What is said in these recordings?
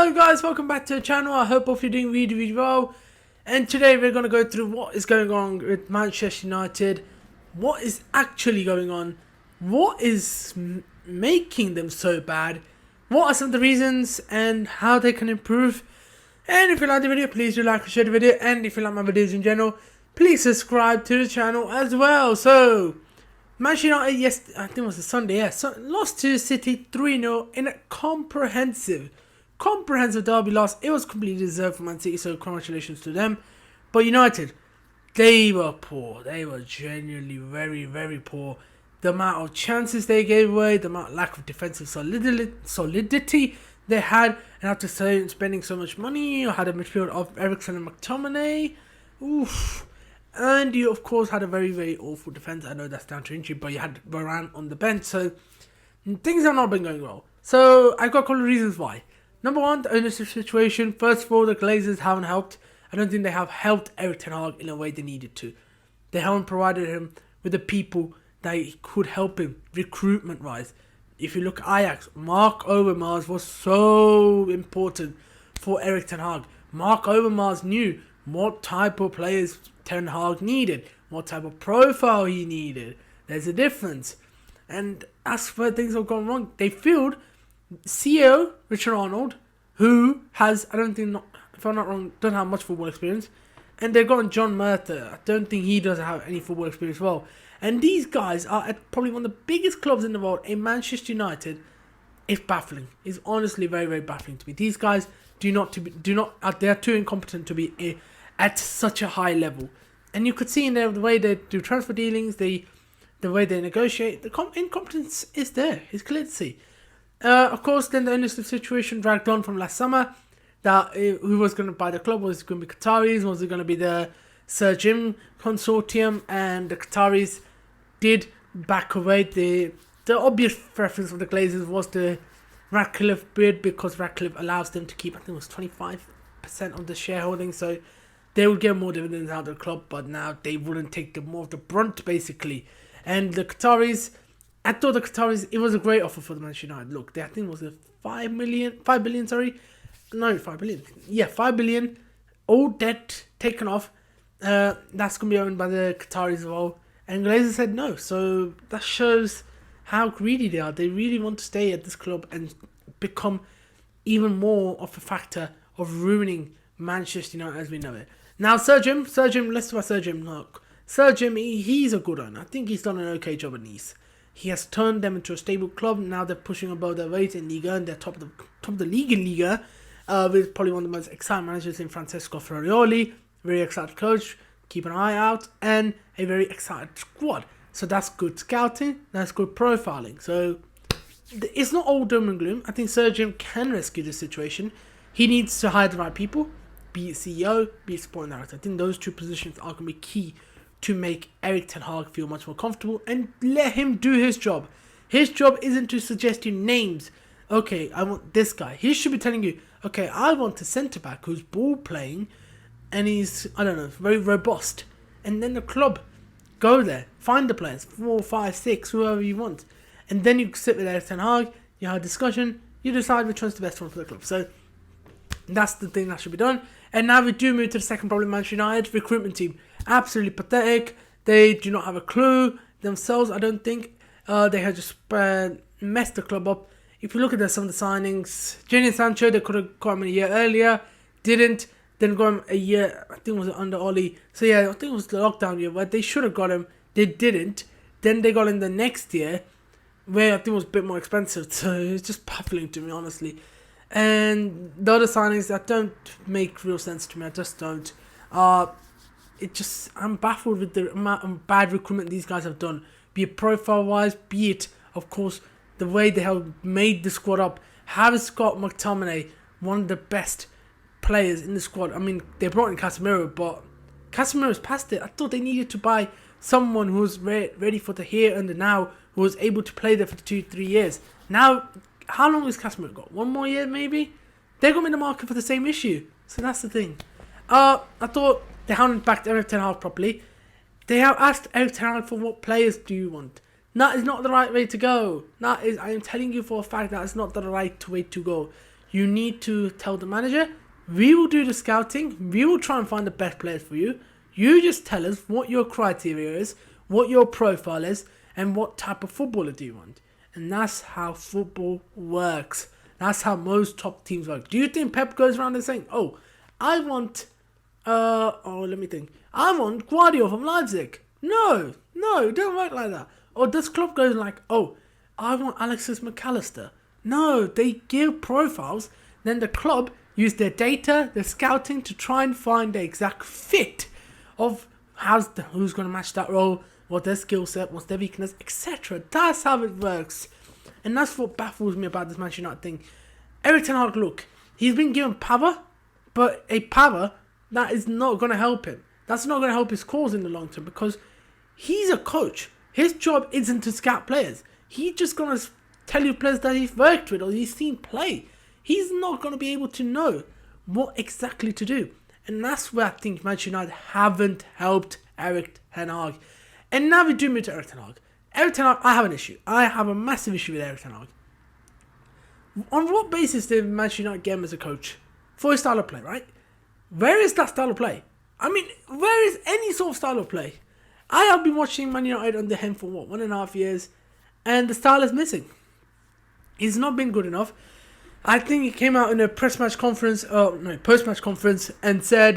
Hello guys, welcome back to the channel. I hope both you're doing really well. And today we're going to go through what is going on with Manchester United. What is actually going on? What is making them so bad? What are some of the reasons and how they can improve? And if you like the video, please do like and share the video. And if you like my videos in general, please subscribe to the channel as well. So, Manchester United, I think it was a Sunday, lost to City 3-0 in a comprehensive derby loss. It was completely deserved for Man City, so congratulations to them. But United, they were poor. They were genuinely very poor. The amount of chances they gave away, the amount of lack of defensive solidity they had, and after spending so much money, you had a midfield of Eriksen and McTominay. Oof. And you, of course, had a very awful defense. I know that's down to injury, but you had Varane on the bench, so things have not been going well. So I've got a couple of reasons why. Number one, the ownership situation. First of all, the Glazers haven't helped. I don't think they have helped Erik ten Hag in a way they needed to. They haven't provided him with the people that could help him recruitment-wise. If you look at Ajax, Marc Overmars was so important for Erik ten Hag. Marc Overmars knew what type of players Ten Hag needed, what type of profile he needed. There's a difference. And that's where things have gone wrong. They filled CEO Richard Arnold, who has, I don't think, if I'm not wrong, doesn't have much football experience. And they've got John Murtha. I don't think he doesn't have any football experience as well. And these guys are at probably one of the biggest clubs in the world, in Manchester United. It's baffling. It's honestly very baffling to me. These guys they're too incompetent to be at such a high level. And you could see in there the way they do transfer dealings, the way they negotiate, the incompetence is there. It's clear to see. Of course, then the ownership situation dragged on from last summer. That who was going to buy the club? Was it going to be Qataris? Was it going to be the Sir Jim consortium? And the Qataris did back away. The obvious preference of the Glazers was the Ratcliffe bid, because Ratcliffe allows them to keep, I think it was 25% of the shareholding, so they would get more dividends out of the club, but now they wouldn't take more of the brunt, basically. And the Qataris, I thought the Qataris, it was a great offer for the Manchester United. Look, I think it was a 5 billion, Yeah, 5 billion, all debt taken off. That's going to be owned by the Qataris as well. And Glazer said no, so that shows how greedy they are. They really want to stay at this club and become even more of a factor of ruining Manchester United as we know it. Now, Sir Jim, let's talk about Sir Jim. Look, Sir Jim, he's a good owner. I think he's done an okay job at Nice. He has turned them into a stable club. Now they're pushing above their weight in Liga, and they're top of the league in Liga, with probably one of the most exciting managers in Francesco Ferraioli. Very excited coach, keep an eye out, and a very excited squad. So that's good scouting, that's good profiling. So it's not all doom and gloom. I think Sir Jim can rescue the situation. He needs to hire the right people, be it CEO, be it supporting director. I think those two positions are going to be key to make Erik ten Hag feel much more comfortable and let him do his job. His job isn't to suggest you names. Okay, I want this guy. He should be telling you, okay, I want a centre-back who's ball playing and he's, I don't know, very robust. And then the club, go there, find the players, 4, 5, 6, whoever you want. And then you sit with Erik ten Hag, you have a discussion, you decide which one's the best one for the club. So that's the thing that should be done. And now we do move to the second problem, Manchester United recruitment team. Absolutely pathetic. They do not have a clue themselves, I don't think. They have just messed the club up. If you look at some of the signings, Jadon Sancho, they could have got him a year earlier. Didn't. Then got him a year, I think it was under Oli. So yeah, I think it was the lockdown year where they should have got him. They didn't. Then they got him the next year, where I think it was a bit more expensive. So it's just baffling to me, honestly. And the other signings that don't make real sense to me, I just don't. I'm baffled with the amount of bad recruitment these guys have done. Be it profile-wise, be it, of course, the way they have made the squad up. How is Scott McTominay one of the best players in the squad? I mean, they brought in Casemiro, but Casemiro's past it. I thought they needed to buy someone who was ready for the here and the now, who was able to play there for 2-3 years. Now, how long has Casemiro got? 1 more year, maybe? They're going to be in the market for the same issue. So that's the thing. I thought they hadn't backed Erik ten Hag properly. They have asked Erik ten Hag for what players do you want. That is not the right way to go. I am telling you for a fact that is not the right way to go. You need to tell the manager, we will do the scouting, we will try and find the best players for you. You just tell us what your criteria is, what your profile is, and what type of footballer do you want. And that's how football works. That's how most top teams work. Do you think Pep goes around and saying, oh, I want, let me think. I want Guardiola from Leipzig. No, it don't work like that. Or this club goes like, oh, I want Alexis McAllister. No, they give profiles. Then the club use their data, their scouting to try and find the exact fit of who's going to match that role, what their skill set, what's their weakness, etc. That's how it works. And that's what baffles me about this Manchester United thing. Erik ten Hag, look, he's been given power, but a power that is not going to help him. That's not going to help his cause in the long term because he's a coach. His job isn't to scout players. He's just going to tell you players that he's worked with or he's seen play. He's not going to be able to know what exactly to do. And that's where I think Manchester United haven't helped Erik ten Hag. And now we do move to Erik ten Hag. Erik ten Hag, I have an issue. I have a massive issue with Erik ten Hag. On what basis did Manchester United get him as a coach? For his style of play, right? Where is that style of play? I mean, where is any sort of style of play? I have been watching Man United under him for 1.5 years, and the style is missing. He's not been good enough. I think he came out in a post-match conference and said,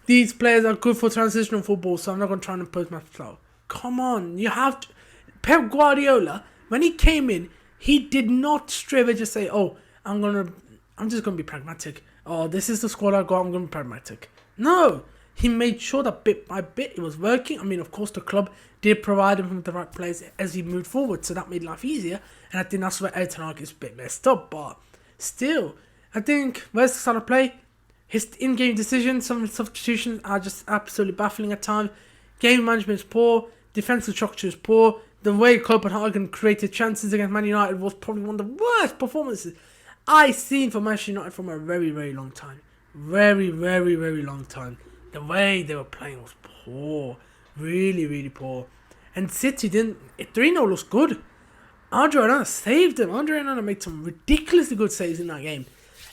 these players are good for transitional football, so I'm not going to try and post-match style. Come on, you have to. Pep Guardiola, when he came in, he did not straight away just say, oh, I'm just going to be pragmatic. Oh, this is the squad I got, I'm going to be pragmatic. No, he made sure that bit by bit it was working. I mean, of course, the club did provide him with the right players as he moved forward, so that made life easier. And I think that's where Erik ten Hag is a bit messed up. But still, I think where's the style of play? His in-game decisions, some substitutions are just absolutely baffling at times. Game management is poor. Defensive structure is poor. The way Copenhagen created chances against Man United was probably one of the worst performances I've seen for Manchester United from a very, very long time. Very, very, very long time. The way they were playing was poor. Really, really poor. And City didn't. 3-0 looks good. Andre Onana saved them. Andre Onana made some ridiculously good saves in that game.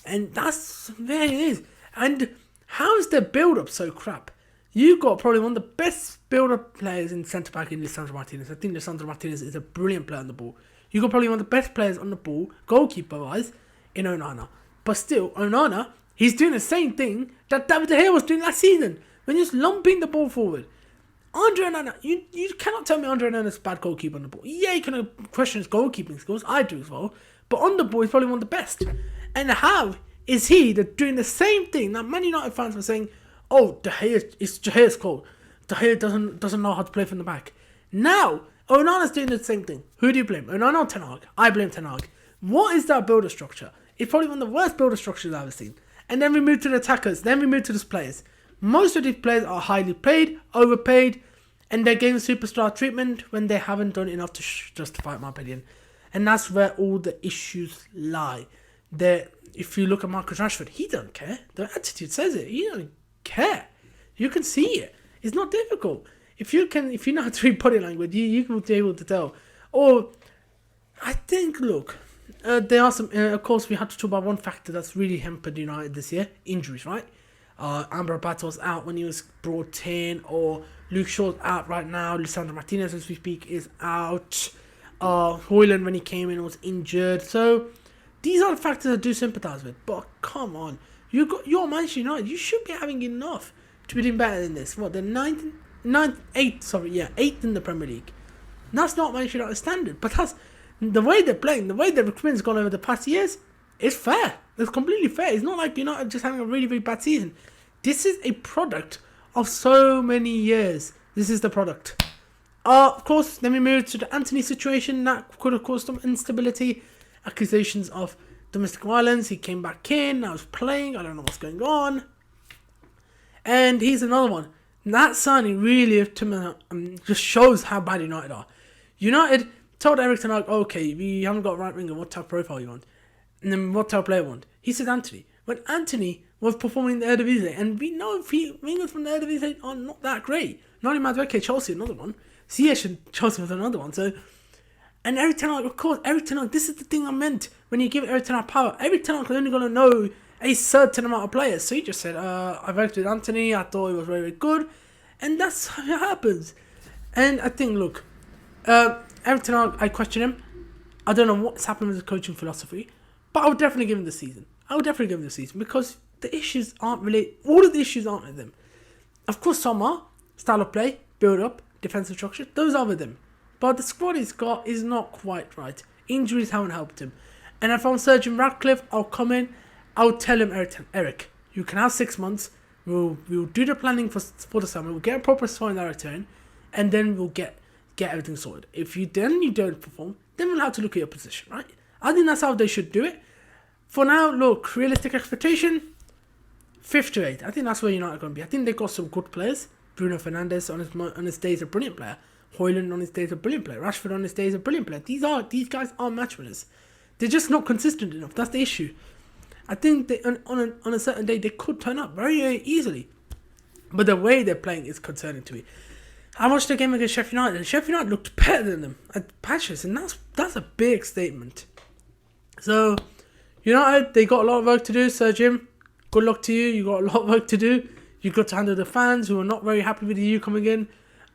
And that's where it is. And how is their build-up so crap? You got probably one of the best build-up players in centre-back in Lisandro Martinez. I think Lisandro Martinez is a brilliant player on the ball. You got probably one of the best players on the ball, goalkeeper-wise, in Onana. But still, Onana, he's doing the same thing that David De Gea was doing last season. When he's lumping the ball forward. Andre Onana, you cannot tell me Andre Onana is a bad goalkeeper on the ball. Yeah, you can question his goalkeeping skills. I do as well. But on the ball, he's probably one of the best. And how is he doing the same thing that Man United fans were saying, oh, De Gea's cold. De Gea doesn't know how to play from the back. Now, Onana's doing the same thing. Who do you blame? Onana or Ten Hag? I blame Ten Hag. What is that builder structure? It's probably one of the worst builder structures I've ever seen. And then we move to the attackers. Then we move to the players. Most of these players are highly paid, overpaid, and they're getting superstar treatment when they haven't done enough to justify it, in my opinion. And that's where all the issues lie. If you look at Marcus Rashford, he doesn't care. The attitude says it. He doesn't care. You can see it. It's not difficult. If you know how to read body language, you can be able to tell. Or, I think, look, there are some, of course, we have to talk about one factor that's really hampered United this year. Injuries, right? Amrabat was out when he was brought in, or Luke Shaw's out right now. Lisandro Martinez, as we speak, is out. Højlund, when he came in, was injured. So, these are the factors I do sympathise with. But, come on. You're Manchester United. You should be having enough to be doing better than this. What, the 8th in the Premier League. That's not Manchester United standard. But that's the way they're playing, the way the recruitment's gone over the past years. It's fair. It's completely fair. It's not like you're not just having a really, really bad season. This is a product of so many years. This is the product. Of course, then we move to the Antony situation. That could have caused some instability. Accusations of domestic violence. He came back in. I was playing. I don't know what's going on. And he's another one. That signing really just shows how bad United are. United told Erik ten Hag, okay, we haven't got a right winger. What type of profile you want? And then what type of player you want? He said Antony. When Antony was performing in the Eredivisie, and we know wingers from the Eredivisie are not that great. Noni Madueke, Chelsea, another one. Ziyech and Chelsea was another one. So And Eric Ten Hag, of course, Eric Ten Hag, this is the thing I meant when you give Eric Ten Hag power. Eric Ten Hag is only going to know a certain amount of players. So he just said, I worked with Anthony, I thought he was very, very good. And that's how it happens. And I think, look, Eric Ten Hag, I question him. I don't know what's happened with his coaching philosophy, but I would definitely give him the season. Because the issues aren't related. All of the issues aren't with him. Of course, some are. Style of play, build up, defensive structure, those are with him. But the squad he's got is not quite right. Injuries haven't helped him. And if I'm Sir Jim Ratcliffe, I'll come in, I'll tell him, Eric, you can have 6 months. We'll do the planning for the summer. We'll get a proper squad return, and then we'll get everything sorted. If you don't perform, then we'll have to look at your position, right? I think that's how they should do it. For now, look, realistic expectation, 5th to 8th. I think that's where United are going to be. I think they've got some good players. Bruno Fernandes on his day is a brilliant player. Højlund on his day is a brilliant player. Rashford on his day is a brilliant player. These guys are match winners. They're just not consistent enough. That's the issue. I think they, on a certain day they could turn up very, very easily. But the way they're playing is concerning to me. I watched the game against Sheffield United, and Sheffield United looked better than them at patches, and that's a big statement. So, United, they got a lot of work to do, Sir Jim. Good luck to you. You got a lot of work to do. You've got to handle the fans who are not very happy with you coming in.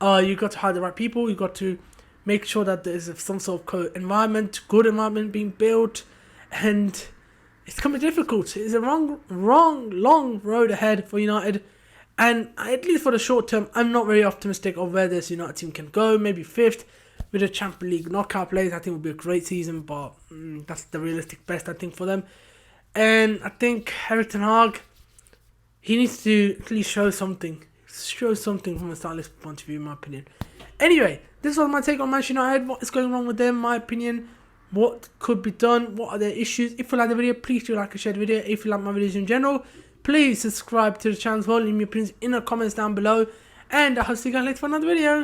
You've got to hire the right people. You've got to make sure that there's some sort of good environment being built, and it's going to be difficult. It's a long road ahead for United. And at least for the short term, I'm not very optimistic of where this United team can go. Maybe 5th with a Champions League knockout place. I think would be a great season, but that's the realistic best, I think, for them. And I think Erik ten Hag, he needs to at least show something. From a stylistic point of view, in my opinion. Anyway, this was my take on Manchester United. What is going wrong with them, my opinion. What could be done. What are their issues. If you like the video, please do like and share the video. If you like my videos in general, please subscribe to the channel as well. Leave me your opinions in the comments down below. And I hope to see you guys later for another video.